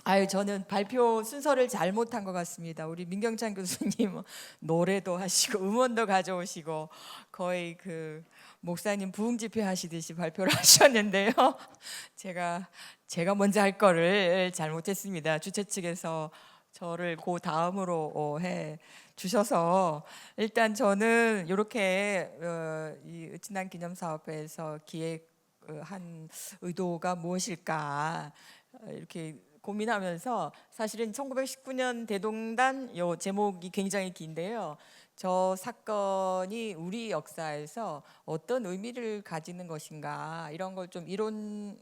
아유, 저는 발표 순서를 잘못한 것 같습니다. 우리 민경찬 교수님 노래도 하시고 음원도 가져오시고 거의 그 목사님 부흥 집회 하시듯이 발표를 하셨는데요. 제가 제가 먼저 할 거를 잘못했습니다. 주최 측에서 저를 그 다음으로 해 주셔서 일단 저는 이렇게 이 으친한 기념사업회에서 기획한 의도가 무엇일까 이렇게 고민하면서 사실은 1919년 대동단 요 제목이 굉장히 긴데요. 저 사건이 우리 역사에서 어떤 의미를 가지는 것인가 이런 걸 좀 이론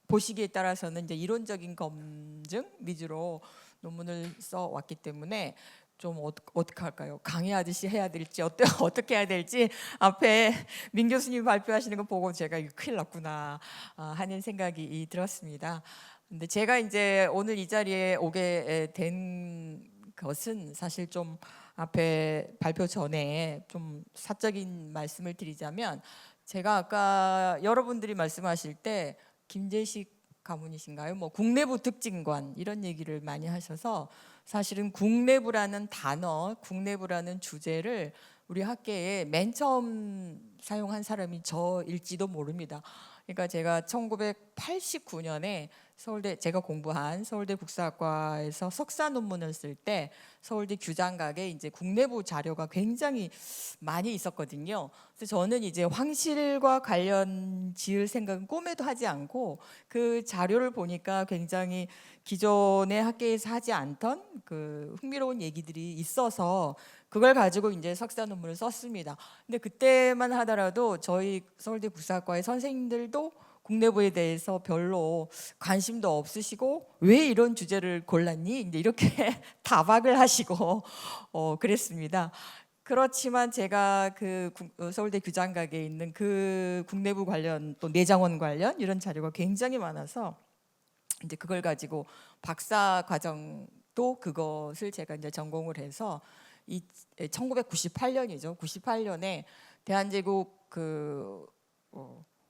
보시기에 따라서는 이제 이론적인 검증 위주로 논문을 써 왔기 때문에 좀 어떻게 할까요? 강의하듯이 해야 될지 어떻게 해야 될지 앞에 민 교수님 발표하시는 거 보고 제가 이거 큰일 났구나 하는 생각이 들었습니다. 근데 제가 이제 오늘 이 자리에 오게 된 것은 사실 좀 앞에 발표 전에 좀 사적인 말씀을 드리자면 제가 아까 여러분들이 말씀하실 때 김재식 가문이신가요? 뭐 국내부 특징관 이런 얘기를 많이 하셔서 사실은 국내부라는 단어, 국내부라는 주제를 우리 학계에 맨 처음 사용한 사람이 저일지도 모릅니다. 그러니까 제가 1989년에 서울대 제가 공부한 서울대 국사학과에서 석사 논문을 쓸 때 서울대 규장각에 이제 국내부 자료가 굉장히 많이 있었거든요. 그래서 저는 이제 황실과 관련 지을 생각은 꿈에도 하지 않고 그 자료를 보니까 굉장히 기존의 학계에서 하지 않던 그 흥미로운 얘기들이 있어서 그걸 가지고 이제 석사 논문을 썼습니다. 근데 그때만 하더라도 저희 서울대 국사학과의 선생님들도 국내부에 대해서 별로 관심도 없으시고 왜 이런 주제를 골랐니? 이제 이렇게 다박을 하시고 그랬습니다. 그렇지만 제가 그 서울대 규장각에 있는 그 국내부 관련 또 내장원 관련 이런 자료가 굉장히 많아서 이제 그걸 가지고 박사 과정도 그것을 제가 이제 전공을 해서 1998년이죠. 98년에 대한제국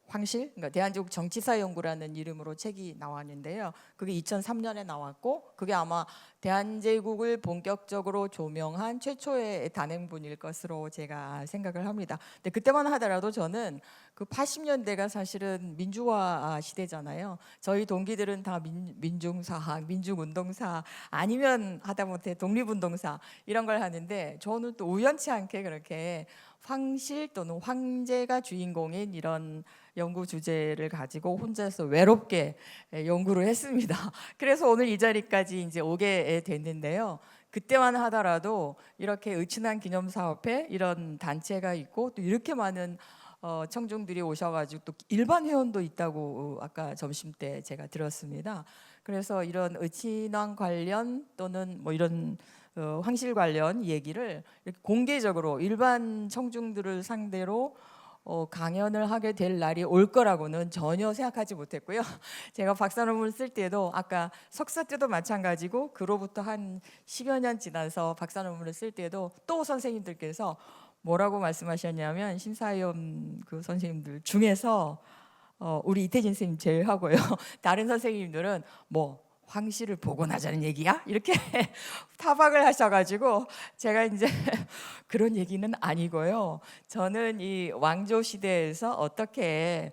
황실, 그러니까 대한제국 정치사 연구라는 이름으로 책이 나왔는데요. 그게 2003년에 나왔고, 그게 아마 대한제국을 본격적으로 조명한 최초의 단행본일 것으로 제가 생각을 합니다. 근데 그때만 하더라도 저는 그 80년대가 사실은 민주화 시대잖아요. 저희 동기들은 다 민중사학, 민중운동사 아니면 하다못해 독립운동사 이런 걸 하는데 저는 또 우연치 않게 그렇게 황실 또는 황제가 주인공인 이런 연구 주제를 가지고 혼자서 외롭게 연구를 했습니다. 그래서 오늘 이 자리까지 이제 오게 됐는데요. 그때만 하더라도 이렇게 의친한 기념사업회 이런 단체가 있고 또 이렇게 많은 청중들이 오셔가지고 또 일반 회원도 있다고 아까 점심 때 제가 들었습니다. 그래서 이런 의친왕 관련 또는 뭐 이런 황실 관련 얘기를 이렇게 공개적으로 일반 청중들을 상대로 강연을 하게 될 날이 올 거라고는 전혀 생각하지 못했고요. 제가 박사 논문 쓸 때도 아까 석사 때도 마찬가지고 그로부터 한 10여 년 지나서 박사 논문을 쓸 때도 또 선생님들께서 뭐라고 말씀하셨냐면 심사위원 그 선생님들 중에서 우리 이태진 선생님 제외하고요. 다른 선생님들은 뭐 황실을 복원하자는 얘기야? 이렇게 타박을 하셔가지고 제가 이제 그런 얘기는 아니고요. 저는 이 왕조 시대에서 어떻게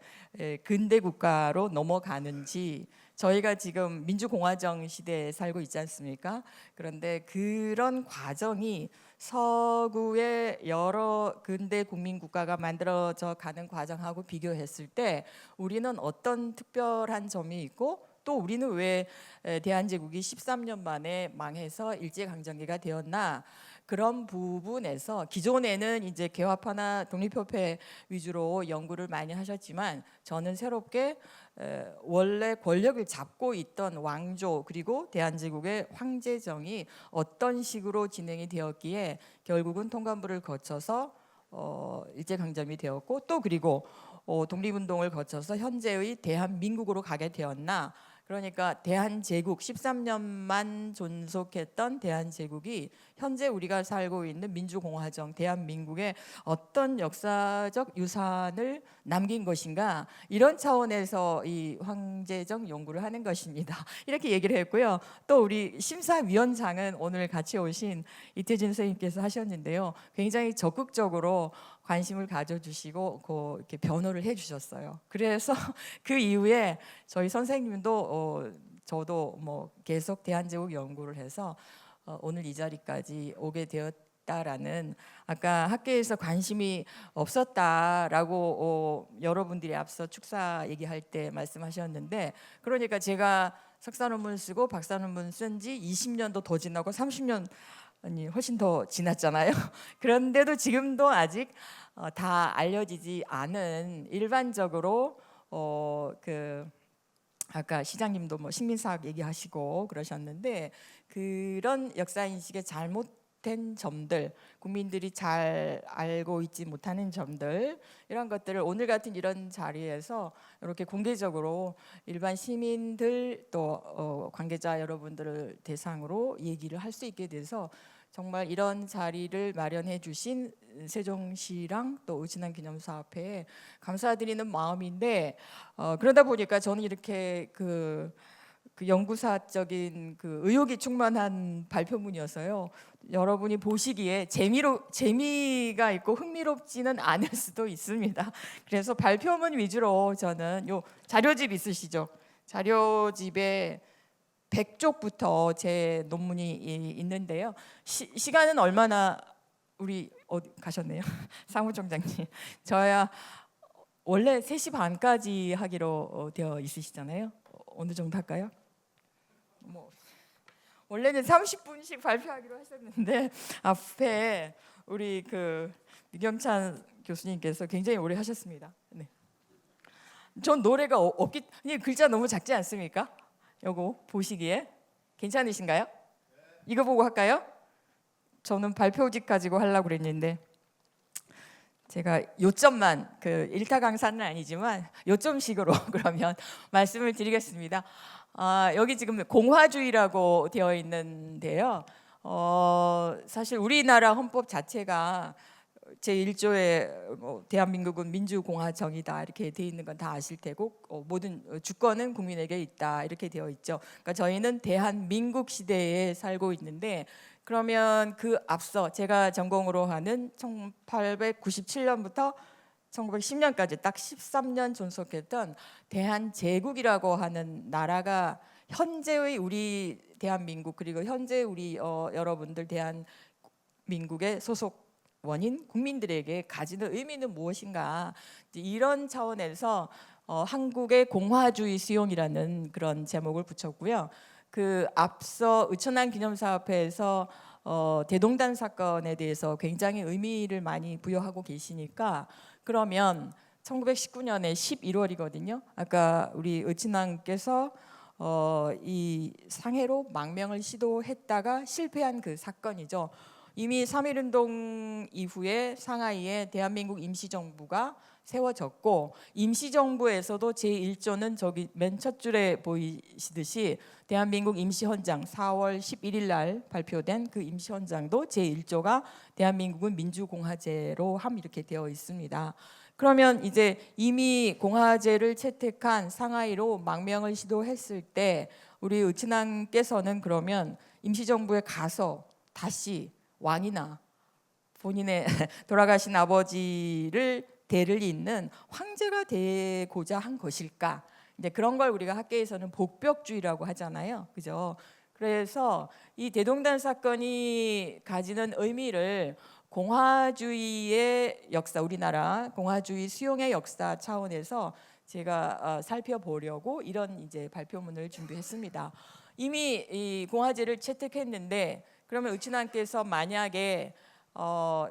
근대 국가로 넘어가는지 저희가 지금 민주공화정 시대에 살고 있지 않습니까? 그런데 그런 과정이 서구의 여러 근대 국민 국가가 만들어져 가는 과정하고 비교했을 때 우리는 어떤 특별한 점이 있고 또 우리는 왜 대한제국이 13년 만에 망해서 일제강점기가 되었나 그런 부분에서 기존에는 이제 개화파나 독립협회 위주로 연구를 많이 하셨지만 저는 새롭게 원래 권력을 잡고 있던 왕조 그리고 대한제국의 황제정이 어떤 식으로 진행이 되었기에 결국은 통감부를 거쳐서 일제강점이 되었고 또 그리고 독립운동을 거쳐서 현재의 대한민국으로 가게 되었나 그러니까 대한제국 13년만 존속했던 대한제국이 현재 우리가 살고 있는 민주공화정 대한민국의 어떤 역사적 유산을 남긴 것인가, 이런 차원에서 이 황제적 연구를 하는 것입니다. 이렇게 얘기를 했고요. 또 우리 심사위원장은 오늘 같이 오신 이태진 선생님께서 하셨는데요. 굉장히 적극적으로 관심을 가져주시고 이렇게 변호를 해주셨어요. 그래서 그 이후에 저희 선생님도 저도 뭐 계속 대한제국 연구를 해서 오늘 이 자리까지 오게 되었다라는, 아까 학계에서 관심이 없었다라고 여러분들이 앞서 축사 얘기할 때 말씀하셨는데, 그러니까 제가 석사 논문 쓰고 박사 논문 쓴 지 20년도 더 지나고 30년 아니 훨씬 더 지났잖아요. 그런데도 지금도 아직 다 알려지지 않은, 일반적으로 그 아까 시장님도 뭐 식민사학 얘기하시고 그러셨는데, 그런 역사 인식의 잘못된 점들, 국민들이 잘 알고 있지 못하는 점들, 이런 것들을 오늘 같은 이런 자리에서 이렇게 공개적으로 일반 시민들 또 관계자 여러분들을 대상으로 얘기를 할 수 있게 돼서 정말 이런 자리를 마련해 주신 세종시랑 또 의진한 기념사업회에 감사드리는 마음인데, 그러다 보니까 저는 이렇게 그 연구사적인 그 의욕이 충만한 발표문이어서요. 여러분이 보시기에 재미가 있고 흥미롭지는 않을 수도 있습니다. 그래서 발표문 위주로 저는 요 자료집 있으시죠? 자료집에 100쪽부터 제 논문이 있는데요. 시간은 얼마나, 우리 어디 가셨네요. 사무총장님. 저야 원래 3시 반까지 하기로 되어 있으시잖아요. 어느 정도 할까요? 뭐 원래는 30분씩 발표하기로 하셨는데 앞에 우리 그 미경찬 교수님께서 굉장히 오래 하셨습니다. 네. 전 노래가 없기, 글자 너무 작지 않습니까? 요거 보시기에 괜찮으신가요? 이거 보고 할까요? 저는 발표집 가지고 하려고 그랬는데 제가 요점만, 그 일타 강사는 아니지만 요점식으로 그러면 말씀을 드리겠습니다. 여기 지금 공화주의라고 되어 있는데요. 사실 우리나라 헌법 자체가 제1조에 대한민국은 민주공화정이다 이렇게 되어 있는 건 다 아실 테고, 모든 주권은 국민에게 있다 이렇게 되어 있죠. 그러니까 저희는 대한민국 시대에 살고 있는데, 그러면 그 앞서 제가 전공으로 하는 1897년부터 1910년까지 딱 13년 존속했던 대한제국이라고 하는 나라가 현재의 우리 대한민국, 그리고 현재 우리 여러분들 대한민국의 소속 원인 국민들에게 가지는 의미는 무엇인가, 이런 차원에서 한국의 공화주의 수용이라는 그런 제목을 붙였고요. 그 앞서 의천안 기념사업회에서 대동단 사건에 대해서 굉장히 의미를 많이 부여하고 계시니까, 그러면 1919년에 11월이거든요. 아까 우리 의친왕께서 이 상해로 망명을 시도했다가 실패한 그 사건이죠. 이미 3.1운동 이후에 상하이에 대한민국 임시정부가 세워졌고, 임시정부에서도 제1조는 저기 맨 첫 줄에 보이시듯이 대한민국 임시헌장 4월 11일 날 발표된 그 임시헌장도 제1조가 대한민국은 민주공화제로 함 이렇게 되어 있습니다. 그러면 이제 이미 공화제를 채택한 상하이로 망명을 시도했을 때 우리 의친왕께서는 그러면 임시정부에 가서 다시 왕이나 본인의 돌아가신 아버지를 대를 잇는 황제가 되고자 한 것일까? 이제 그런 걸 우리가 학계에서는 복벽주의라고 하잖아요, 그죠? 그래서 이 대동단 사건이 가지는 의미를 공화주의의 역사, 우리나라 공화주의 수용의 역사 차원에서 제가 살펴보려고 이런 이제 발표문을 준비했습니다. 이미 이 공화제를 채택했는데, 그러면 의친왕께서 만약에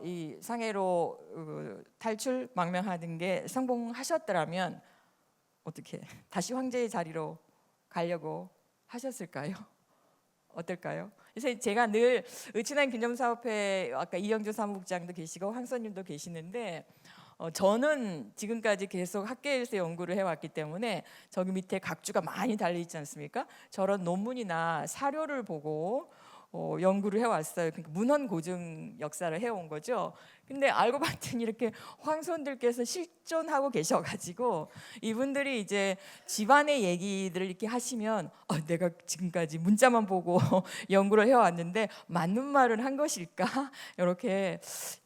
이 상해로 탈출 망명하는 게 성공하셨더라면 어떻게 다시 황제의 자리로 가려고 하셨을까요? 어떨까요? 그래서 제가 늘 의친왕 기념사업회, 아까 이영주 사무국장도 계시고 황선님도 계시는데 저는 지금까지 계속 학계에서 연구를 해왔기 때문에 저기 밑에 각주가 많이 달려 있지 않습니까? 저런 논문이나 사료를 보고 연구를 해왔어요. 그러니까 문헌 고증 역사를 해온 거죠. 근데 알고 봤더니 이렇게 황손들께서 실존하고 계셔가지고 이분들이 이제 집안의 얘기들을 이렇게 하시면 내가 지금까지 문자만 보고 연구를 해왔는데 맞는 말을 한 것일까? 이렇게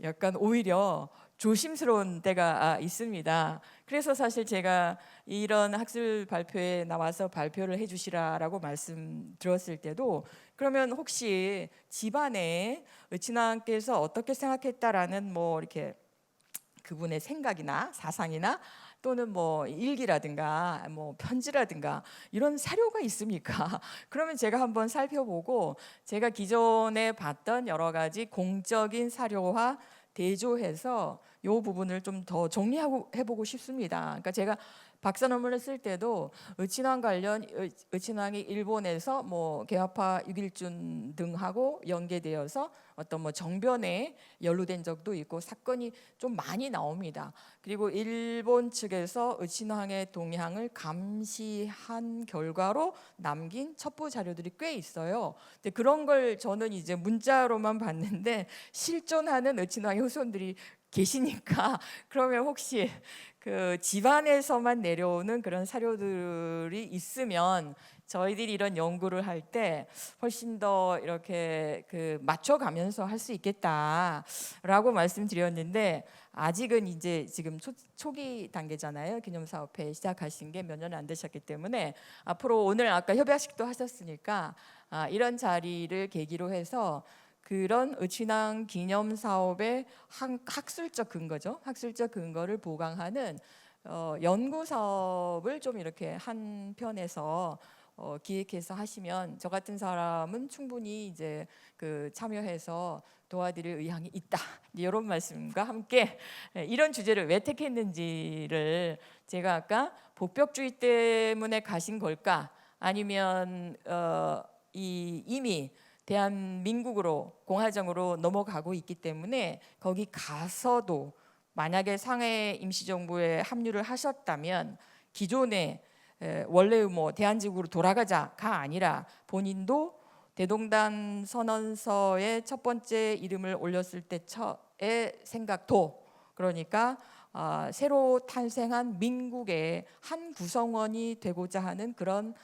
약간 오히려 조심스러운 때가 있습니다. 그래서 사실 제가 이런 학술 발표에 나와서 발표를 해주시라라고 말씀드렸을 때도 그러면 혹시 집안에 의친왕께서 어떻게 생각했다라는 뭐 이렇게 그분의 생각이나 사상이나 또는 뭐 일기라든가 뭐 편지라든가 이런 사료가 있습니까? 그러면 제가 한번 살펴보고 제가 기존에 봤던 여러 가지 공적인 사료와 대조해서 이 부분을 좀 더 정리하고 해보고 싶습니다. 그러니까 제가 박사 논문을 쓸 때도 의친왕 관련 의친왕이 일본에서 뭐 개화파 6.1준 등하고 연계되어서 어떤 뭐 정변에 연루된 적도 있고 사건이 좀 많이 나옵니다. 그리고 일본 측에서 의친왕의 동향을 감시한 결과로 남긴 첩보 자료들이 꽤 있어요. 근데 그런 걸 저는 이제 문자로만 봤는데 실존하는 의친왕의 후손들이 계시니까 그러면 혹시 그 집안에서만 내려오는 그런 사료들이 있으면 저희들이 이런 연구를 할 때 훨씬 더 이렇게 그 맞춰가면서 할 수 있겠다라고 말씀드렸는데 아직은 이제 지금 초기 단계잖아요. 기념사업회 시작하신 게 몇 년 안 되셨기 때문에 앞으로 오늘 아까 협약식도 하셨으니까 이런 자리를 계기로 해서 그런 의친왕 기념 사업의 학술적 근거죠. 학술적 근거를 보강하는 연구 사업을 좀 이렇게 한 편에서 기획해서 하시면 저 같은 사람은 충분히 이제 그 참여해서 도와드릴 의향이 있다. 이런 말씀과 함께 이런 주제를 왜 택했는지를 제가 아까 복벽주의 때문에 가신 걸까? 아니면 이미 대한민국으로 공화정으로 넘어가고 있기 때문에 거기 가서도 만약에 상해 임시정부에 합류를 하셨다면 기존의 원래의 뭐 대한민국으로 돌아가자가 아니라 본인도 대동단 선언서의 첫 번째 이름을 올렸을 때의 생각도 그러니까 새로 탄생한 민국의 한 구성원이 되고자 하는 그런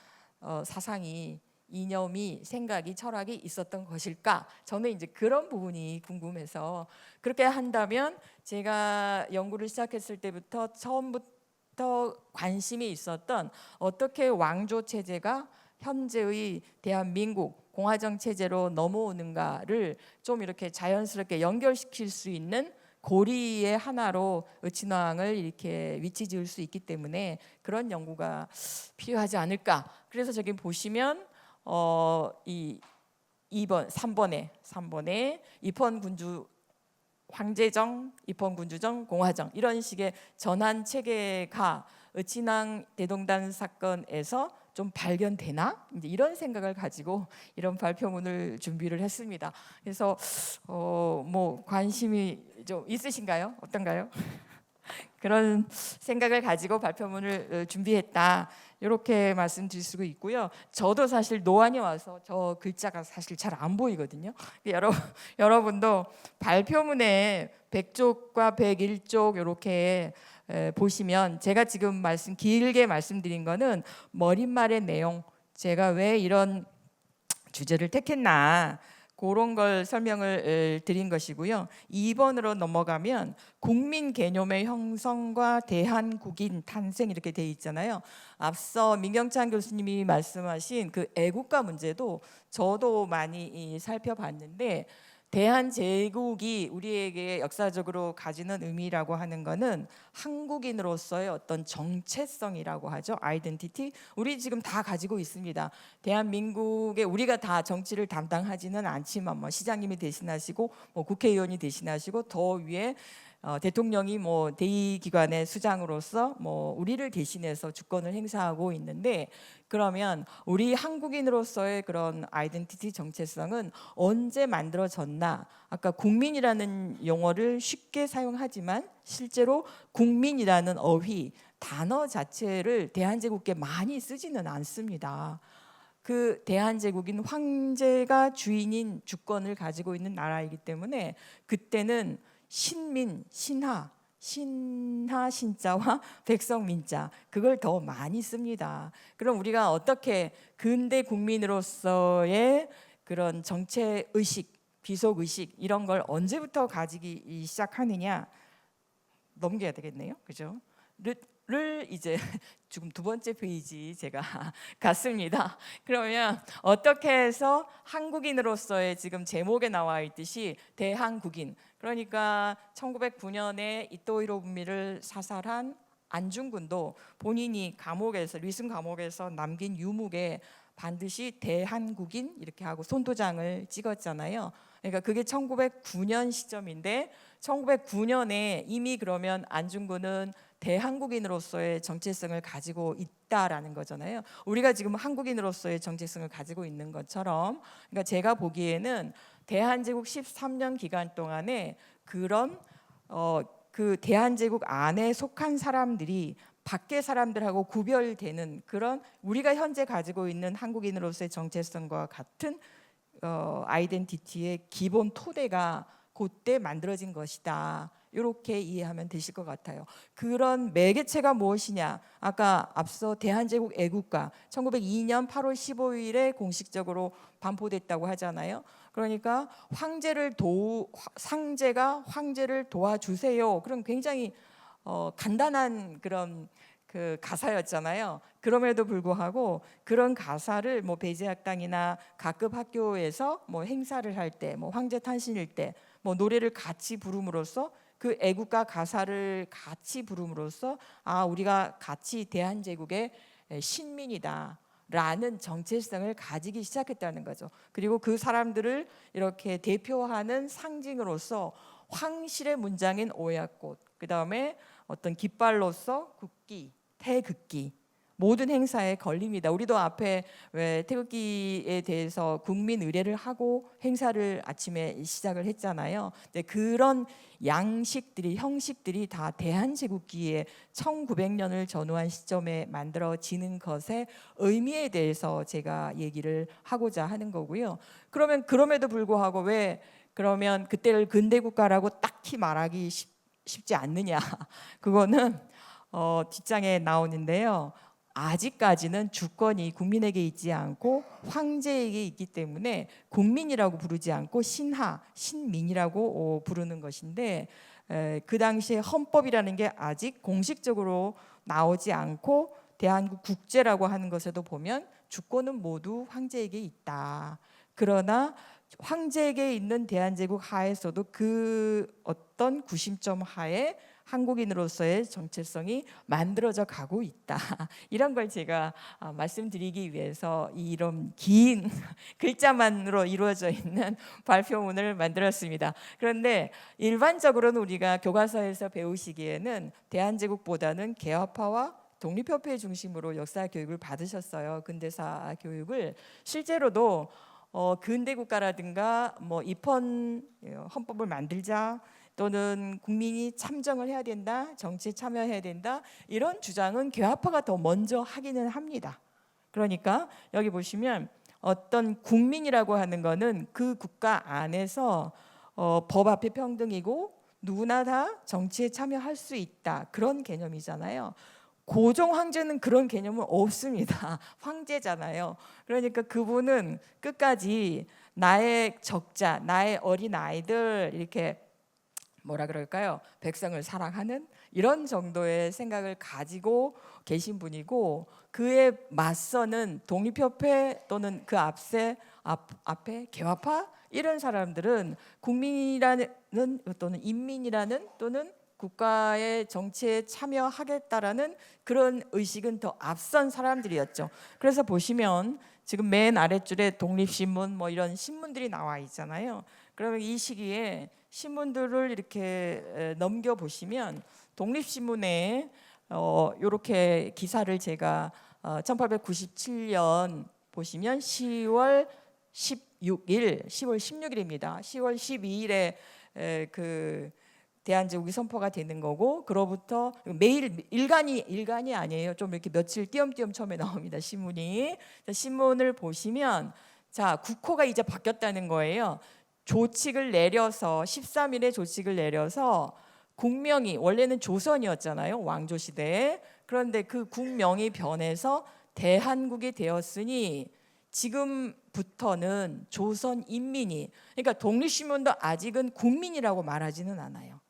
사상이 이념이 생각이 철학이 있었던 것일까? 저는 이제 그런 부분이 궁금해서 그렇게 한다면 제가 연구를 시작했을 때부터 처음부터 관심이 있었던 어떻게 왕조 체제가 현재의 대한민국 공화정 체제로 넘어오는가를 좀 이렇게 자연스럽게 연결시킬 수 있는 고리의 하나로 의친왕을 이렇게 위치 지을 수 있기 때문에 그런 연구가 필요하지 않을까. 그래서 저기 보시면 이 2번, 3번에 입헌군주 황제정, 입헌군주정, 공화정 이런 식의 전환 체계가 의친왕 대동단 사건에서 좀 발견되나? 이제 이런 생각을 가지고 이런 발표문을 준비를 했습니다. 그래서 뭐 관심이 좀 있으신가요? 어떤가요? 그런 생각을 가지고 발표문을 준비했다. 이렇게 말씀드릴 수가 있고요. 저도 사실 노안이 와서 저 글자가 사실 잘 안 보이거든요. 여러분도 발표문에 100쪽과 101쪽 이렇게 보시면 제가 지금 길게 말씀드린 거는 머릿말의 내용, 제가 왜 이런 주제를 택했나 그런 걸 설명을 드린 것이고요. 2번으로 넘어가면 국민 개념의 형성과 대한국인 탄생 이렇게 돼 있잖아요. 앞서 민경찬 교수님이 말씀하신 그 애국가 문제도 저도 많이 살펴봤는데 대한제국이 우리에게 역사적으로 가지는 의미라고 하는 것은 한국인으로서의 어떤 정체성이라고 하죠. 아이덴티티. 우리 지금 다 가지고 있습니다. 대한민국에 우리가 다 정치를 담당하지는 않지만 뭐 시장님이 대신하시고 뭐 국회의원이 대신하시고 더 위에 대통령이 뭐 대의기관의 수장으로서 뭐 우리를 대신해서 주권을 행사하고 있는데, 그러면 우리 한국인으로서의 그런 아이덴티티 정체성은 언제 만들어졌나? 아까 국민이라는 용어를 쉽게 사용하지만 실제로 국민이라는 어휘 단어 자체를 대한제국께 많이 쓰지는 않습니다. 그 대한제국인 황제가 주인인 주권을 가지고 있는 나라이기 때문에 그때는 신민, 신하 신자와 백성 민자, 그걸 더 많이 씁니다. 그럼 우리가 어떻게 근대 국민으로서의 그런 정체 의식, 비속 의식 이런 걸 언제부터 가지기 시작하느냐? 넘겨야 되겠네요, 그죠? 를 이제 지금 두 번째 페이지 제가 갔습니다. 그러면 어떻게 해서 한국인으로서의 지금 제목에 나와 있듯이 대한국인, 그러니까 1909년에 이토 히로부미를 사살한 안중근도 본인이 감옥에서 리슨 감옥에서 남긴 유묵에 반드시 대한국인 이렇게 하고 손도장을 찍었잖아요. 그러니까 그게 1909년 시점인데 1909년에 이미 그러면 안중근은 대한국인으로서의 정체성을 가지고 있다라는 거잖아요. 우리가 지금 한국인으로서의 정체성을 가지고 있는 것처럼, 그러니까 제가 보기에는 대한제국 13년 기간 동안에 그런 그 대한제국 안에 속한 사람들이 밖의 사람들하고 구별되는 그런 우리가 현재 가지고 있는 한국인으로서의 정체성과 같은 아이덴티티의 기본 토대가 그때 만들어진 것이다. 이렇게 이해하면 되실 것 같아요. 그런 매개체가 무엇이냐? 아까 앞서 대한제국 애국가 1902년 8월 15일에 공식적으로 반포됐다고 하잖아요. 그러니까 상제가 황제를 도와주세요. 그럼 굉장히 간단한 그런 그 가사였잖아요. 그럼에도 불구하고 그런 가사를 뭐 배제학당이나 각급 학교에서 뭐 행사를 할 때, 뭐 황제 탄신일 때, 뭐 노래를 같이 부름으로써 그 애국가 가사를 같이 부름으로써 아, 우리가 같이 대한제국의 신민이다 라는 정체성을 가지기 시작했다는 거죠. 그리고 그 사람들을 이렇게 대표하는 상징으로서 황실의 문장인 오약꽃, 그 다음에 어떤 깃발로서 국기, 태극기, 모든 행사에 걸립니다. 우리도 앞에 왜 태극기에 대해서 국민 의례를 하고 행사를 아침에 시작을 했잖아요. 근데 그런 양식들이, 형식들이 다 대한제국기에 1900년을 전후한 시점에 만들어지는 것의 의미에 대해서 제가 얘기를 하고자 하는 거고요. 그러면 그럼에도 불구하고 왜 그러면 그때를 근대국가라고 딱히 말하기 쉽지 않느냐? 그거는 뒷장에 나오는데요. 아직까지는 주권이 국민에게 있지 않고 황제에게 있기 때문에 국민이라고 부르지 않고 신민이라고 부르는 것인데, 그 당시에 헌법이라는 게 아직 공식적으로 나오지 않고 대한민국 국제라고 하는 것에도 보면 주권은 모두 황제에게 있다. 그러나 황제에게 있는 대한제국 하에서도 그 어떤 구심점 하에 한국인으로서의 정체성이 만들어져 가고 있다. 이런 걸 제가 말씀드리기 위해서 이런 긴 글자만으로 이루어져 있는 발표문을 만들었습니다. 그런데 일반적으로는 우리가 교과서에서 배우시기에는 대한제국보다는 개화파와 독립협회 중심으로 역사 교육을 받으셨어요. 근대사 교육을. 실제로도 근대국가라든가 뭐 입헌 헌법을 만들자 또는 국민이 참정을 해야 된다, 정치에 참여해야 된다, 이런 주장은 개화파가 더 먼저 하기는 합니다. 그러니까 여기 보시면 어떤 국민이라고 하는 거는 그 국가 안에서 법 앞에 평등이고 누구나 다 정치에 참여할 수 있다, 그런 개념이잖아요. 고종 황제는 그런 개념은 없습니다. 황제잖아요. 그러니까 그분은 끝까지 나의 적자, 나의 어린 아이들, 이렇게 뭐라 그럴까요? 백성을 사랑하는 이런 정도의 생각을 가지고 계신 분이고, 그에 맞서는 독립협회 또는 그 앞에 개화파 이런 사람들은 국민이라는 또는 인민이라는 또는 국가의 정치에 참여하겠다라는 그런 의식은 더 앞선 사람들이었죠. 그래서 보시면 지금 맨 아랫줄에 독립신문 뭐 이런 신문들이 나와 있잖아요. 그러면 이 시기에 신문들을 이렇게 넘겨 보시면 독립신문에 이렇게 기사를 제가 1897년 보시면 10월 16일, 10월 16일입니다. 10월 12일에 그 대한제국이 선포가 되는 거고, 그로부터 매일 일간이 아니에요. 좀 이렇게 며칠 띄엄띄엄 처음에 나옵니다. 신문을 보시면 자, 국호가 이제 바뀌었다는 거예요. 조칙을 내려서 13일에 조칙을 내려서 국명이 원래는 조선이었잖아요. 왕조 시대에. 그런데 그 국명이 변해서 대한국이 되었으니 지금부터는 조선인민이, 그러니까 독립신문도 아직은 국민이라고 말하지는 않아요.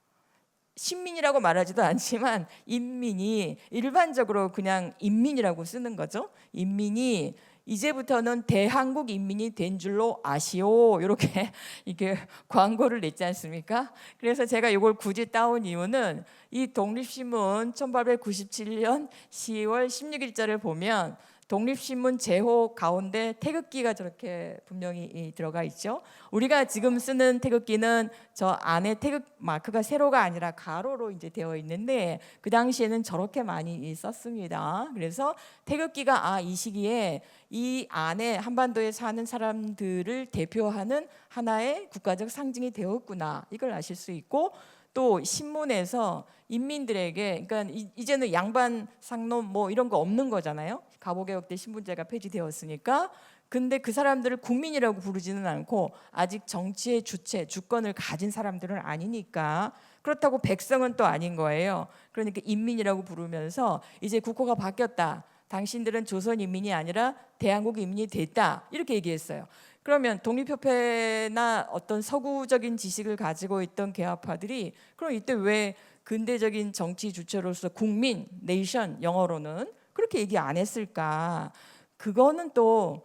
신민이라고 말하지도 않지만 인민이, 일반적으로 그냥 인민이라고 쓰는 거죠. 인민이 이제부터는 대한국 인민이 된 줄로 아시오, 이렇게 이게 광고를 냈지 않습니까? 그래서 제가 이걸 굳이 따온 이유는 이 독립신문 1897년 10월 16일자를 보면 독립신문 제호 가운데 태극기가 저렇게 분명히 들어가 있죠. 우리가 지금 쓰는 태극기는 저 안에 태극 마크가 세로가 아니라 가로로 이제 되어 있는데, 그 당시에는 저렇게 많이 썼습니다. 그래서 태극기가 이 시기에 이 안에 한반도에 사는 사람들을 대표하는 하나의 국가적 상징이 되었구나, 이걸 아실 수 있고, 또 신문에서 인민들에게, 그러니까 이제는 양반 상놈 뭐 이런 거 없는 거잖아요. 갑오개혁 때 신분제가 폐지되었으니까. 근데 그 사람들을 국민이라고 부르지는 않고 아직 정치의 주권을 가진 사람들은 아니니까, 그렇다고 백성은 또 아닌 거예요. 그러니까 인민이라고 부르면서 이제 국호가 바뀌었다, 당신들은 조선 인민이 아니라 대한국 인민이 됐다, 이렇게 얘기했어요. 그러면 독립협회나 어떤 서구적인 지식을 가지고 있던 개화파들이 그럼 이때 왜 근대적인 정치 주체로서 국민, 네이션, 영어로는 그렇게 얘기 안 했을까? 그거는 또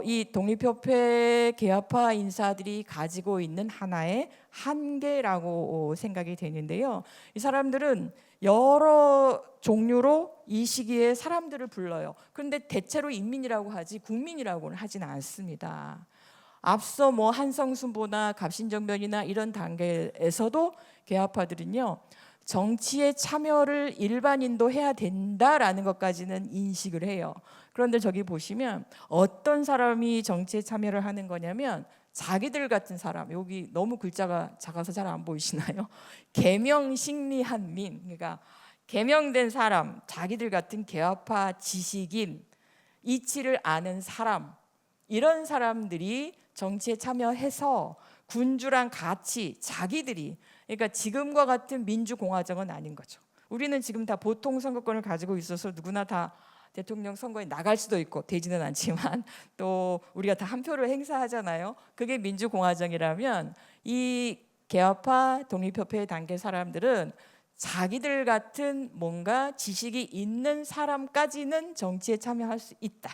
이 독립협회 개화파 인사들이 가지고 있는 하나의 한계라고 생각이 되는데요. 이 사람들은 여러 종류로 이 시기에 사람들을 불러요. 그런데 대체로 인민이라고 하지 국민이라고는 하지는 않습니다. 앞서 뭐 한성순보나 갑신정변이나 이런 단계에서도 개화파들은요, 정치에 참여를 일반인도 해야 된다라는 것까지는 인식을 해요. 그런데 저기 보시면 어떤 사람이 정치에 참여를 하는 거냐면, 자기들 같은 사람, 여기 너무 글자가 작아서 잘 안 보이시나요? 계명식리한민, 그러니까 계명된 사람, 자기들 같은 개화파 지식인, 이치를 아는 사람, 이런 사람들이 정치에 참여해서 군주랑 같이 자기들이, 그러니까 지금과 같은 민주공화정은 아닌 거죠. 우리는 지금 다 보통 선거권을 가지고 있어서 누구나 다 대통령 선거에 나갈 수도 있고 되지는 않지만 또 우리가 다 한 표를 행사하잖아요. 그게 민주공화정이라면 이 개화파 독립협회 단계 사람들은 자기들 같은 뭔가 지식이 있는 사람까지는 정치에 참여할 수 있다.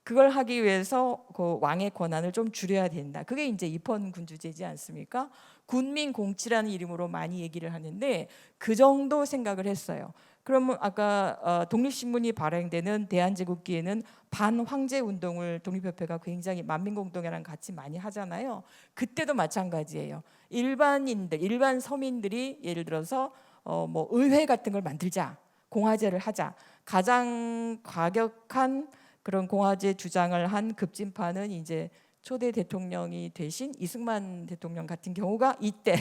그걸 하기 위해서 그 왕의 권한을 좀 줄여야 된다. 그게 이제 입헌군주제지 않습니까? 군민공치라는 이름으로 많이 얘기를 하는데 그 정도 생각을 했어요. 그러면 아까 독립신문이 발행되는 대한제국기에는 반황제 운동을 독립협회가 굉장히 만민공동회랑 같이 많이 하잖아요. 그때도 마찬가지예요. 일반인들, 일반 서민들이 예를 들어서 뭐 의회 같은 걸 만들자, 공화제를 하자. 가장 과격한 그런 공화제 주장을 한 급진파는 이제 초대 대통령이 되신 이승만 대통령 같은 경우가 이때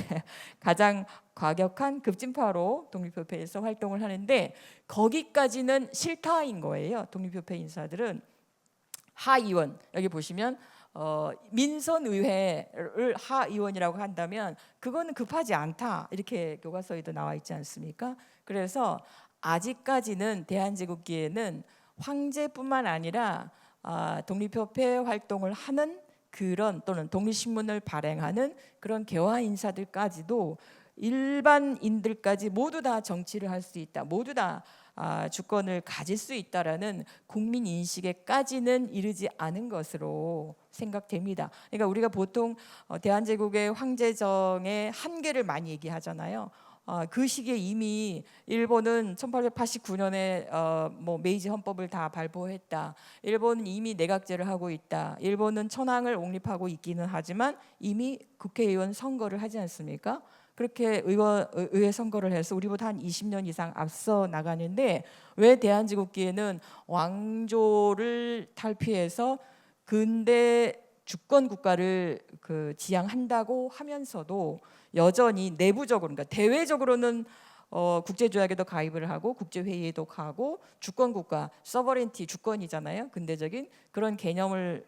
가장 과격한 급진파로 독립협회에서 활동을 하는데, 거기까지는 싫다인 거예요. 독립협회 인사들은 하의원, 여기 보시면 민선의회를 하의원이라고 한다면 그거는 급하지 않다, 이렇게 교과서에도 나와 있지 않습니까? 그래서 아직까지는 대한제국기에는 황제뿐만 아니라 독립협회 활동을 하는 그런, 또는 독립신문을 발행하는 그런 개화 인사들까지도, 일반인들까지 모두 다 정치를 할 수 있다, 모두 다 주권을 가질 수 있다라는 국민 인식에까지는 이르지 않은 것으로 생각됩니다. 그러니까 우리가 보통 대한제국의 황제정의 한계를 많이 얘기하잖아요. 그 시기에 이미 일본은 1889년에 뭐 메이지 헌법을 다 발표했다. 일본은 이미 내각제를 하고 있다. 일본은 천황을 옹립하고 있기는 하지만 이미 국회의원 선거를 하지 않습니까? 그렇게 의회 선거를 해서 우리보다 한 20년 이상 앞서 나가는데 왜 대한제국기에는 왕조를 탈피해서 근대 주권 국가를 지향한다고 하면서도 여전히 내부적으로, 그러니까 대외적으로는 국제조약에도 가입을 하고 국제회의에도 가고 주권 국가, 서버렌티 주권이잖아요. 근대적인 그런 개념을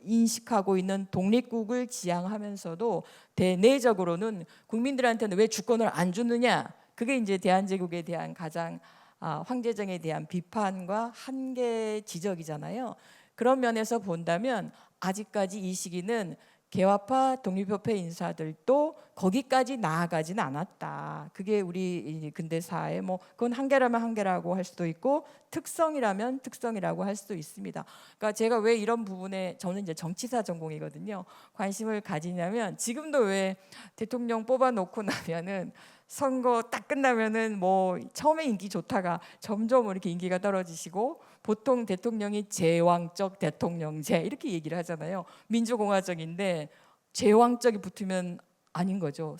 인식하고 있는 독립국을 지향하면서도 대내적으로는 국민들한테는 왜 주권을 안 주느냐? 그게 이제 대한제국에 대한 가장 황제정에 대한 비판과 한계 지적이잖아요. 그런 면에서 본다면 아직까지 이 시기는 개화파 독립협회 인사들도 거기까지 나아가지는 않았다. 그게 우리 근대사의 뭐 그건 한계라면 한계라고 할 수도 있고 특성이라면 특성이라고 할 수도 있습니다. 그러니까 제가 왜 이런 부분에 저는 이제 정치사 전공이거든요. 관심을 가지냐면 지금도 왜 대통령 뽑아놓고 나면은 선거 딱 끝나면은 뭐 처음에 인기 좋다가 점점 이렇게 인기가 떨어지시고 보통 대통령이 제왕적 대통령제 이렇게 얘기를 하잖아요. 민주공화정인데 제왕적이 붙으면 아닌 거죠.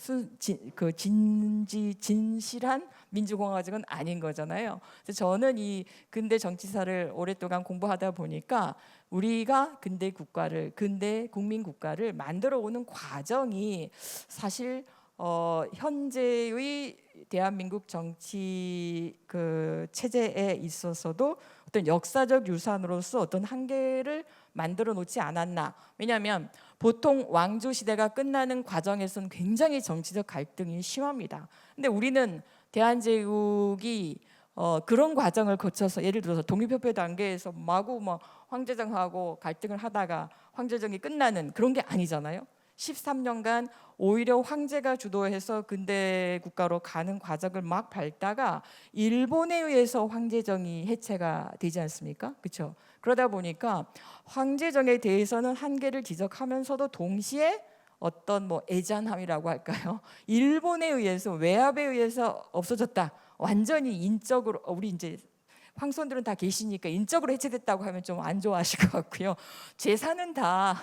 진실한 민주공화정은 아닌 거잖아요. 그래서 저는 이 근대 정치사를 오랫동안 공부하다 보니까 우리가 근대 국가를, 근대 국민 국가를 만들어 오는 과정이 사실 현재의 대한민국 정치 체제에 있어서도 어떤 역사적 유산으로서 어떤 한계를 만들어 놓지 않았나. 왜냐하면 보통 왕조 시대가 끝나는 과정에서는 굉장히 정치적 갈등이 심합니다. 근데 우리는 대한제국이 그런 과정을 거쳐서 예를 들어서 독립협회 단계에서 마구 뭐 황제정하고 갈등을 하다가 황제정이 끝나는 그런 게 아니잖아요. 13년간 오히려 황제가 주도해서 근대 국가로 가는 과정을 막 밟다가 일본에 의해서 황제정이 해체가 되지 않습니까? 그렇죠? 그러다 보니까 황제정에 대해서는 한계를 지적하면서도 동시에 어떤 뭐 애잔함이라고 할까요? 일본에 의해서 외압에 의해서 없어졌다. 완전히 인적으로 우리 이제 황손들은 다 계시니까 인적으로 해체됐다고 하면 좀 안 좋아하실 것 같고요. 재산은 다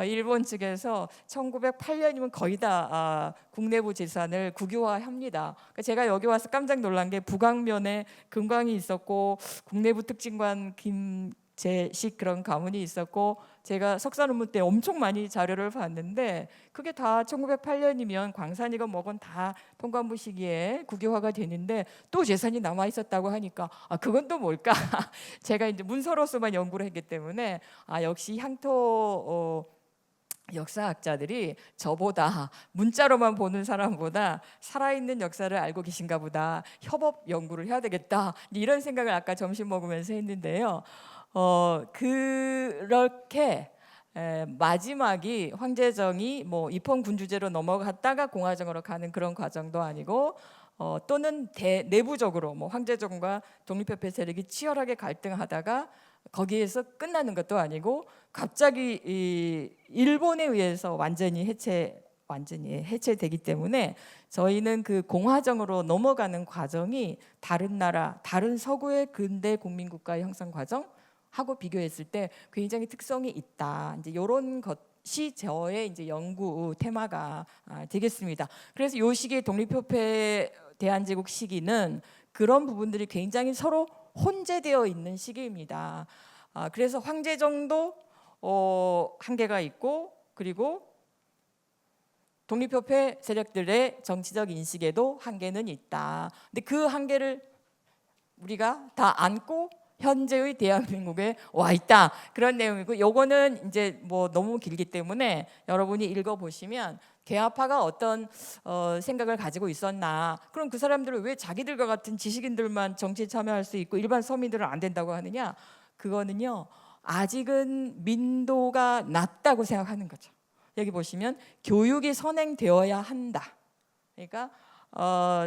일본 측에서 1908년이면 거의 다 국내부 재산을 국유화합니다. 그러니까 제가 여기 와서 깜짝 놀란 게 북왕면에 금광이 있었고 국내부 특징관 김재식 그런 가문이 있었고 제가 석사 논문 때 엄청 많이 자료를 봤는데 그게 다 1908년이면 광산이건 뭐건 다 통관부 시기에 국유화가 되는데 또 재산이 남아 있었다고 하니까 그건 또 뭘까? 제가 이제 문서로서만 연구를 했기 때문에 역시 향토 역사학자들이 저보다 문자로만 보는 사람보다 살아있는 역사를 알고 계신가 보다. 협업 연구를 해야 되겠다. 이런 생각을 아까 점심 먹으면서 했는데요. 그렇게 마지막이 황제정이 뭐 입헌군주제로 넘어갔다가 공화정으로 가는 그런 과정도 아니고 또는 내부적으로 뭐 황제정과 독립협회 세력이 치열하게 갈등하다가 거기에서 끝나는 것도 아니고 갑자기 이 일본에 의해서 완전히 해체되기 때문에 저희는 그 공화정으로 넘어가는 과정이 다른 나라, 다른 서구의 근대 국민국가의 형성 과정하고 비교했을 때 굉장히 특성이 있다. 이제 이런 것이 저의 이제 연구 테마가 되겠습니다. 그래서 이 시기의 독립협회 대한제국 시기는 그런 부분들이 굉장히 서로 혼재되어 있는 시기입니다. 그래서 황제정도 한계가 있고 그리고 독립협회 세력들의 정치적 인식에도 한계는 있다. 근데 그 한계를 우리가 다 안고 현재의 대한민국에 와 있다. 그런 내용이고 요거는 이제 뭐 너무 길기 때문에 여러분이 읽어보시면 개화파가 어떤 생각을 가지고 있었나. 그럼 그 사람들은 왜 자기들과 같은 지식인들만 정치에 참여할 수 있고 일반 서민들은 안 된다고 하느냐. 그거는요. 아직은 민도가 낮다고 생각하는 거죠. 여기 보시면 교육이 선행되어야 한다. 그러니까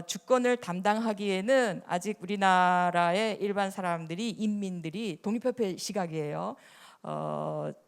주권을 담당하기에는 아직 우리나라의 일반 사람들이 인민들이 독립협회 시각이에요.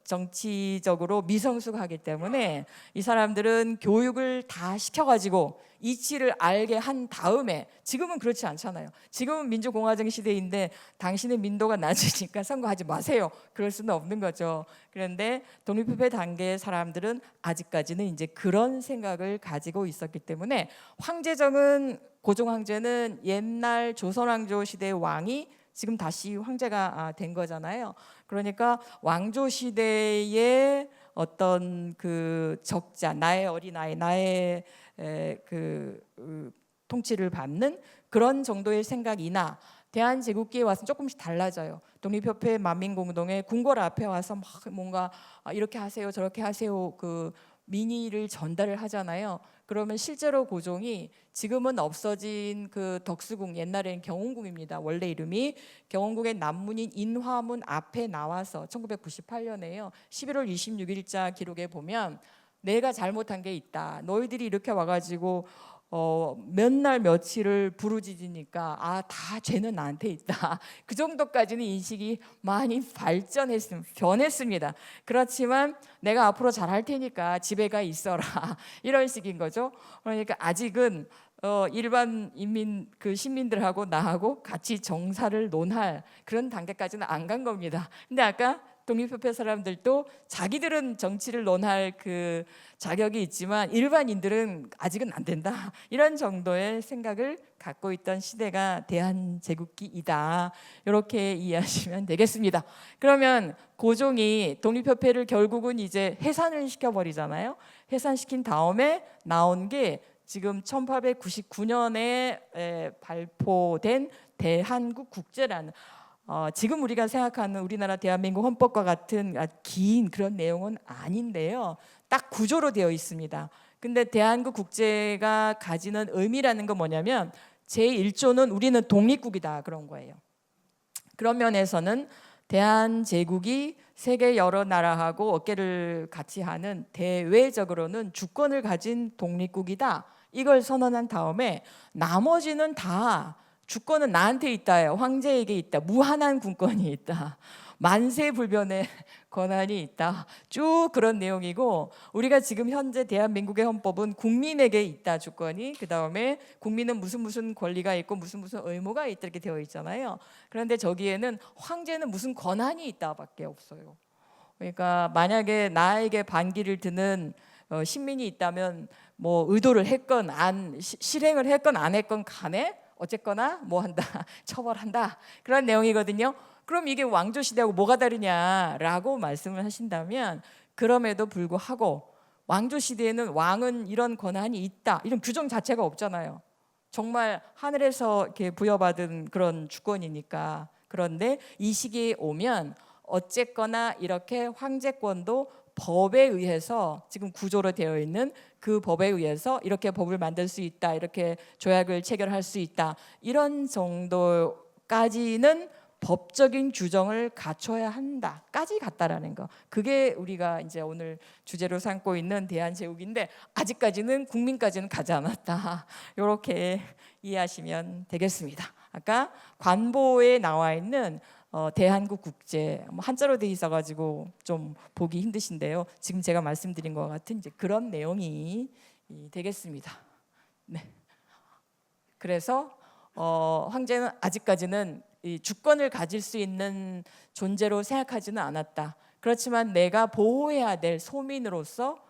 정치적으로 미성숙하기 때문에 이 사람들은 교육을 다 시켜가지고 이치를 알게 한 다음에, 지금은 그렇지 않잖아요. 지금은 민주공화정 시대인데 당신의 민도가 낮으니까 선거하지 마세요, 그럴 수는 없는 거죠. 그런데 독립협회 단계의 사람들은 아직까지는 이제 그런 생각을 가지고 있었기 때문에 황제정은, 고종 황제는 옛날 조선 왕조 시대의 왕이 지금 다시 황제가 된 거잖아요. 그러니까 왕조 시대의 어떤 그 적자, 나의 어린아이, 나의 통치를 받는 그런 정도의 생각이나, 대한제국기에 와서 조금씩 달라져요. 독립협회 만민공동회 궁궐 앞에 와서 막 뭔가 이렇게 하세요 저렇게 하세요 그 민의를 전달을 하잖아요. 그러면 실제로 고종이, 지금은 없어진 그 덕수궁, 옛날엔 경운궁입니다. 원래 이름이 경운궁의 남문인 인화문 앞에 나와서 1998년에요. 11월 26일자 기록에 보면 내가 잘못한 게 있다. 너희들이 이렇게 와가지고 몇 날 며칠을 부르짖으니까 다 죄는 나한테 있다. 그 정도까지는 인식이 많이 변했습니다. 그렇지만 내가 앞으로 잘할 테니까 집에 가 있어라. 이런 식인 거죠. 그러니까 아직은 일반 인민 그 시민들하고 나하고 같이 정사를 논할 그런 단계까지는 안 간 겁니다. 근데 아까 독립협회 사람들도 자기들은 정치를 논할 그 자격이 있지만 일반인들은 아직은 안 된다, 이런 정도의 생각을 갖고 있던 시대가 대한제국기이다, 이렇게 이해하시면 되겠습니다. 그러면 고종이 독립협회를 결국은 이제 해산을 시켜버리잖아요. 해산시킨 다음에 나온 게 지금 1899년에 발표된 대한국국제라는, 지금 우리가 생각하는 우리나라 대한민국 헌법과 같은 긴 그런 내용은 아닌데요. 딱 구조로 되어 있습니다. 근데 대한국 국제가 가지는 의미라는 건 뭐냐면, 제1조는 우리는 독립국이다, 그런 거예요. 그런 면에서는 대한제국이 세계 여러 나라하고 어깨를 같이 하는, 대외적으로는 주권을 가진 독립국이다, 이걸 선언한 다음에 나머지는 다 주권은 나한테 있다예요. 황제에게 있다. 무한한 군권이 있다. 만세불변의 권한이 있다. 쭉 그런 내용이고, 우리가 지금 현재 대한민국의 헌법은 국민에게 있다, 주권이. 그 다음에 국민은 무슨 권리가 있고 무슨 의무가 있다, 이렇게 되어 있잖아요. 그런데 저기에는 황제는 무슨 권한이 있다밖에 없어요. 그러니까 만약에 나에게 반기를 드는 신민이 있다면, 뭐 의도를 했건 실행을 했건 안 했건 간에 어쨌거나 뭐 한다, 처벌한다, 그런 내용이거든요. 그럼 이게 왕조 시대하고 뭐가 다르냐라고 말씀을 하신다면, 그럼에도 불구하고 왕조 시대에는 왕은 이런 권한이 있다, 이런 규정 자체가 없잖아요. 정말 하늘에서 이렇게 부여받은 그런 주권이니까. 그런데 이 시기에 오면 어쨌거나 이렇게 황제권도 법에 의해서, 지금 구조로 되어 있는 그 법에 의해서 이렇게 법을 만들 수 있다, 이렇게 조약을 체결할 수 있다, 이런 정도까지는 법적인 규정을 갖춰야 한다까지 갔다라는 거. 그게 우리가 이제 오늘 주제로 삼고 있는 대한제국인데, 아직까지는 국민까지는 가지 않았다, 이렇게 이해하시면 되겠습니다. 아까 관보에 나와 있는 대한국 국제, 한자로 돼 있어가지고 좀 보기 힘드신데요. 지금 제가 말씀드린 것 같은 이제 그런 내용이 되겠습니다. 네. 그래서 황제는 아직까지는 이 주권을 가질 수 있는 존재로 생각하지는 않았다. 그렇지만 내가 보호해야 될 소민으로서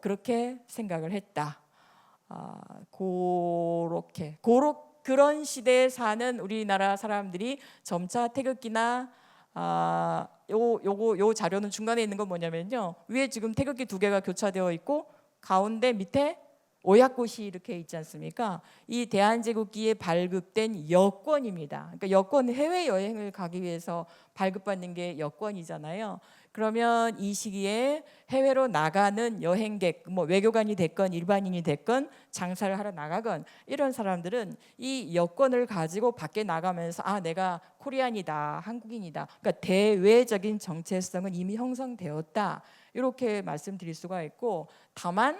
그렇게 생각을 했다. 그런 시대에 사는 우리나라 사람들이 점차 태극기나 요 자료는 중간에 있는 건 뭐냐면요, 위에 지금 태극기 2개가 교차되어 있고 가운데 밑에 오약꽃이 이렇게 있지 않습니까? 이 대한제국기에 발급된 여권입니다. 그러니까 여권, 해외 여행을 가기 위해서 발급받는 게 여권이잖아요. 그러면 이 시기에 해외로 나가는 여행객, 뭐 외교관이 됐건 일반인이 됐건 장사를 하러 나가건 이런 사람들은 이 여권을 가지고 밖에 나가면서 내가 코리안이다, 한국인이다, 그러니까 대외적인 정체성은 이미 형성되었다, 이렇게 말씀드릴 수가 있고, 다만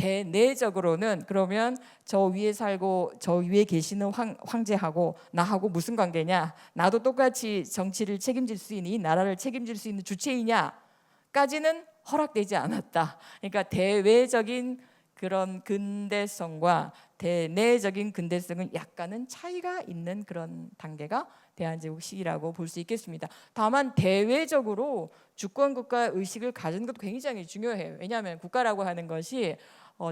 대내적으로는 그러면 저 위에 살고 저 위에 계시는 황제하고 나하고 무슨 관계냐? 나도 똑같이 정치를 책임질 수 있는 이 나라를 책임질 수 있는 주체이냐까지는 허락되지 않았다. 그러니까 대외적인 그런 근대성과 대내적인 근대성은 약간은 차이가 있는 그런 단계가 대한제국 시기라고 볼 수 있겠습니다. 다만 대외적으로 주권국가 의식을 가진 것도 굉장히 중요해요. 왜냐하면 국가라고 하는 것이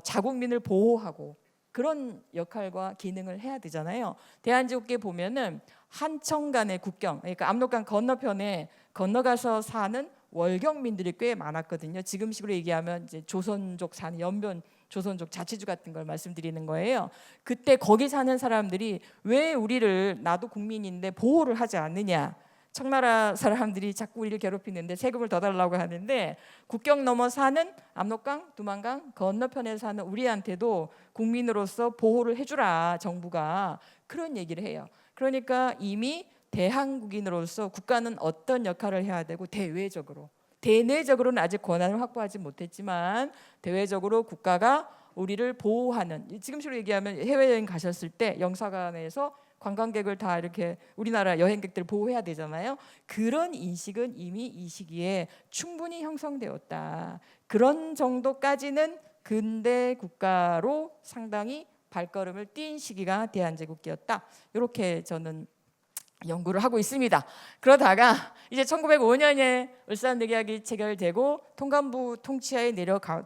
자국민을 보호하고 그런 역할과 기능을 해야 되잖아요. 대한제국에 보면은 한청 간의 국경, 그러니까 압록강 건너편에 건너가서 사는 월경민들이 꽤 많았거든요. 지금식으로 얘기하면 이제 조선족 사는 연변 조선족 자치주 같은 걸 말씀드리는 거예요. 그때 거기 사는 사람들이 왜 우리를 나도 국민인데 보호를 하지 않느냐? 청나라 사람들이 자꾸 우리를 괴롭히는데 세금을 더 달라고 하는데 국경 넘어 사는 압록강, 두만강 건너편에 사는 우리한테도 국민으로서 보호를 해주라 정부가 그런 얘기를 해요. 그러니까 이미 대한국인으로서 국가는 어떤 역할을 해야 되고 대내적으로는 아직 권한을 확보하지 못했지만 대외적으로 국가가 우리를 보호하는 지금식으로 얘기하면 해외여행 가셨을 때 영사관에서 관광객을 다 이렇게 우리나라 여행객들을 보호해야 되잖아요. 그런 인식은 이미 이 시기에 충분히 형성되었다. 그런 정도까지는 근대 국가로 상당히 발걸음을 띈 시기가 대한제국기였다. 이렇게 저는 연구를 하고 있습니다. 그러다가 이제 1905년에 울산늑약이 체결되고 통감부 통치하에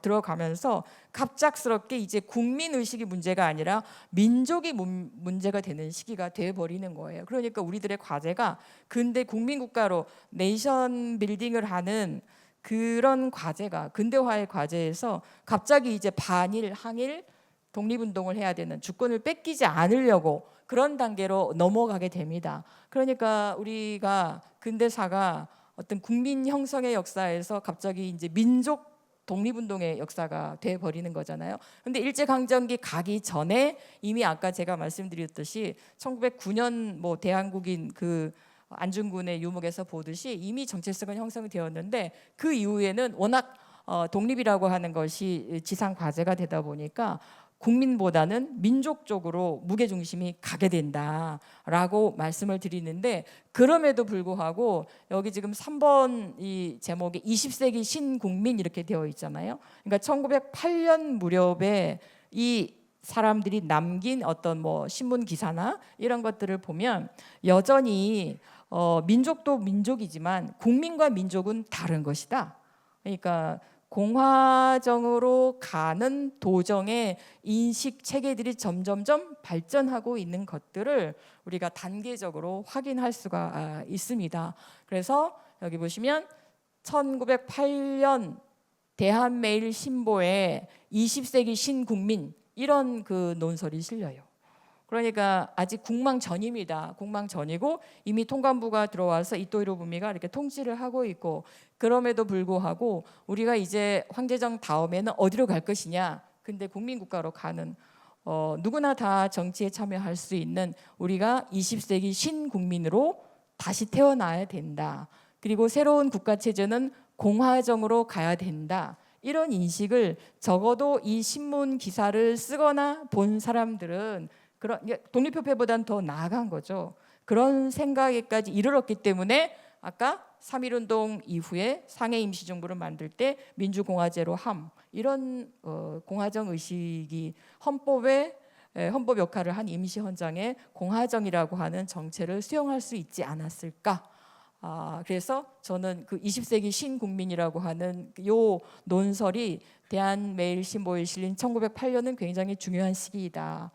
들어가면서 갑작스럽게 이제 국민의식이 문제가 아니라 민족이 문제가 되는 시기가 돼버리는 거예요. 그러니까 우리들의 과제가 근대 국민국가로 네이션 빌딩을 하는 그런 과제가 근대화의 과제에서 갑자기 이제 반일, 항일 독립운동을 해야 되는 주권을 뺏기지 않으려고 그런 단계로 넘어가게 됩니다. 그러니까 우리가 근대사가 어떤 국민 형성의 역사에서 갑자기 이제 민족 독립운동의 역사가 돼 버리는 거잖아요. 근데 일제강점기 가기 전에 이미 아까 제가 말씀드렸듯이 1909년 뭐 대한국인 그 안중근의 유목에서 보듯이 이미 정체성은 형성이 되었는데 그 이후에는 워낙 독립이라고 하는 것이 지상 과제가 되다 보니까 국민보다는 민족 쪽으로 무게중심이 가게 된다라고 말씀을 드리는데 그럼에도 불구하고 여기 지금 3번 이 제목에 20세기 신국민 이렇게 되어 있잖아요. 그러니까 1908년 무렵에 이 사람들이 남긴 어떤 뭐 신문 기사나 이런 것들을 보면 여전히 민족도 민족이지만 국민과 민족은 다른 것이다. 그러니까 공화정으로 가는 도정의 인식 체계들이 점점점 발전하고 있는 것들을 우리가 단계적으로 확인할 수가 있습니다. 그래서 여기 보시면 1908년 대한매일신보에 20세기 신국민 이런 그 논설이 실려요. 그러니까 아직 국망 전입니다. 국망 전이고 이미 통감부가 들어와서 이토히로 부미가 이렇게 통치를 하고 있고 그럼에도 불구하고 우리가 이제 황제정 다음에는 어디로 갈 것이냐. 근데 국민국가로 가는 누구나 다 정치에 참여할 수 있는 우리가 20세기 신국민으로 다시 태어나야 된다. 그리고 새로운 국가체제는 공화정으로 가야 된다. 이런 인식을 적어도 이 신문 기사를 쓰거나 본 사람들은 그런 독립협회보다는 더 나아간 거죠. 그런 생각에까지 이르렀기 때문에 아까 3.1운동 이후에 상해 임시정부를 만들 때 민주공화제로 함 이런 공화정 의식이 헌법 역할을 한 임시헌장에 공화정이라고 하는 정체를 수용할 수 있지 않았을까. 그래서 저는 그 20세기 신국민이라고 하는 요 논설이 대한매일신보에 실린 1908년은 굉장히 중요한 시기이다.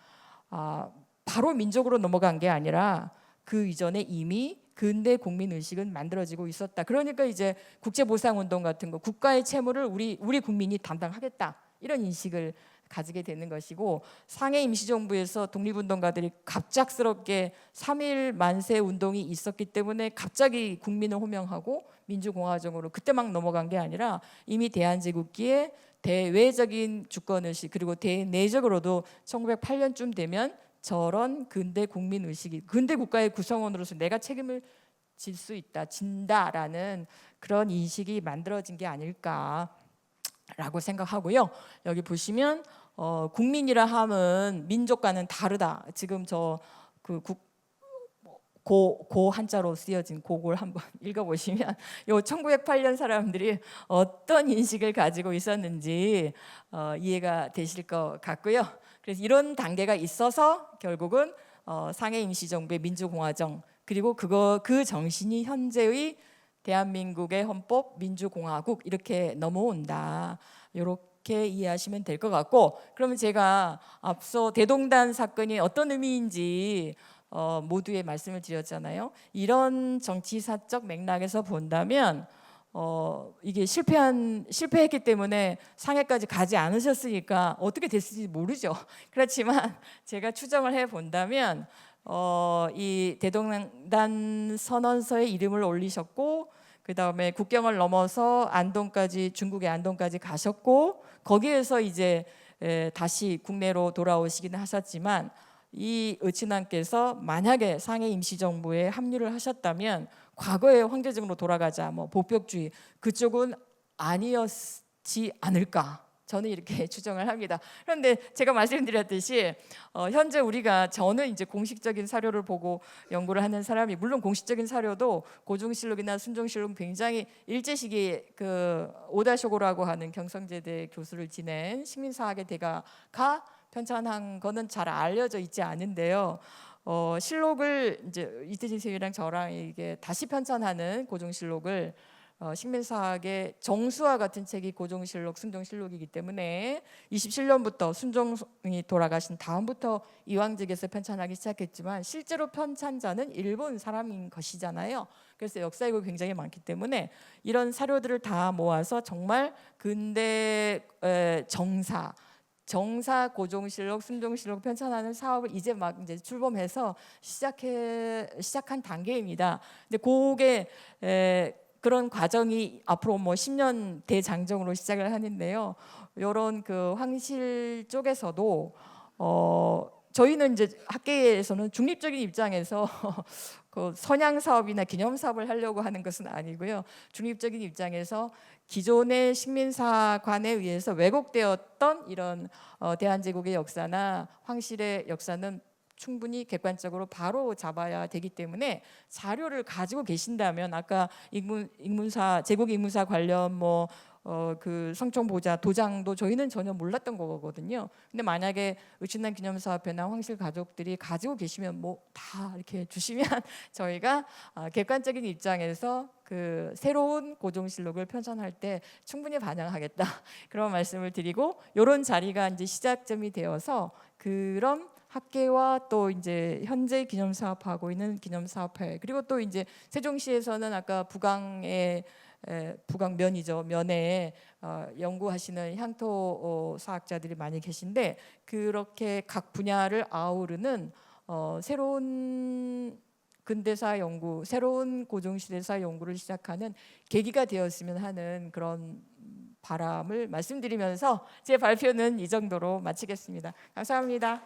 바로 민족으로 넘어간 게 아니라 그 이전에 이미 근대 국민 의식은 만들어지고 있었다. 그러니까 이제 국제보상운동 같은 거 국가의 채무를 우리 국민이 담당하겠다 이런 인식을 가지게 되는 것이고 상해 임시정부에서 독립운동가들이 갑작스럽게 3.1 만세 운동이 있었기 때문에 갑자기 국민을 호명하고 민주공화정으로 그때 막 넘어간 게 아니라 이미 대한제국기에 대외적인 주권의식 그리고 대내적으로도 1908년쯤 되면 저런 근대 국민의식이 근대 국가의 구성원으로서 내가 책임을 질 수 있다, 진다라는 그런 인식이 만들어진 게 아닐까 라고 생각하고요. 여기 보시면 국민이라 함은 민족과는 다르다. 지금 저그 고 한자로 쓰여진 고걸 한번 읽어보시면 요 1908년 사람들이 어떤 인식을 가지고 있었는지 이해가 되실 것 같고요. 그래서 이런 단계가 있어서 결국은 상해 임시정부의 민주공화정, 그리고 그 정신이 현재의 대한민국의 헌법 민주공화국 이렇게 넘어온다. 이렇게 이해하시면 될 것 같고, 그러면 제가 앞서 대동단 사건이 어떤 의미인지 모두에 말씀을 드렸잖아요. 이런 정치사적 맥락에서 본다면 이게 실패했기 때문에 상해까지 가지 않으셨으니까 어떻게 됐을지 모르죠. 그렇지만 제가 추정을 해 본다면 이 대동단 선언서에 이름을 올리셨고, 그 다음에 국경을 넘어서 안동까지, 중국의 안동까지 가셨고, 거기에서 이제 다시 국내로 돌아오시기는 하셨지만, 이 의친왕께서 만약에 상해 임시정부에 합류를 하셨다면 과거의 황제정으로 돌아가자, 뭐 보편주의 그쪽은 아니었지 않을까, 저는 이렇게 추정을 합니다. 그런데 제가 말씀드렸듯이 현재 저는 이제 공식적인 사료를 보고 연구를 하는 사람이, 물론 공식적인 사료도 고종실록이나 순종실록 굉장히 일제 시기에 그 오다쇼고라고 하는 경성제대 교수를 지낸 식민사학의 대가가 편찬한 거는 잘 알려져 있지 않은데요. 실록을 이제 이태진 선생님이랑 저랑 이게 다시 편찬하는 고종실록을 식민사학의 정수와 같은 책이 고종실록, 순종실록이기 때문에 27년부터 순종이 돌아가신 다음부터 이황직에서 편찬하기 시작했지만 실제로 편찬자는 일본 사람인 것이잖아요. 그래서 역사 왜곡이 굉장히 많기 때문에 이런 사료들을 다 모아서 정말 근대 정사 고종실록, 순종실록 편찬하는 사업을 이제 출범해서 시작한 단계입니다. 근데 그게 그런 과정이 앞으로 뭐 10년 대장정으로 시작을 하는데요. 이런 그 황실 쪽에서도 저희는 이제 학계에서는 중립적인 입장에서 그 선양 사업이나 기념 사업을 하려고 하는 것은 아니고요. 중립적인 입장에서 기존의 식민사관에 의해서 왜곡되었던 이런 대한제국의 역사나 황실의 역사는 충분히 객관적으로 바로 잡아야 되기 때문에 자료를 가지고 계신다면, 아까 제국 인문사 관련 그 성청보자 도장도 저희는 전혀 몰랐던 거거든요. 근데 만약에 의친단 기념사업회나 황실 가족들이 가지고 계시면 뭐 다 이렇게 주시면 저희가 객관적인 입장에서 그 새로운 고종실록을 편찬할 때 충분히 반영하겠다, 그런 말씀을 드리고, 이런 자리가 이제 시작점이 되어서 그런 학계와 또 이제 현재 기념 사업하고 있는 기념 사업회, 그리고 또 이제 세종시에서는 아까 북강면이죠, 면에 연구하시는 향토 사학자들이 많이 계신데, 그렇게 각 분야를 아우르는 새로운 근대사 연구, 새로운 고종시대사 연구를 시작하는 계기가 되었으면 하는 그런 바람을 말씀드리면서 제 발표는 이 정도로 마치겠습니다. 감사합니다.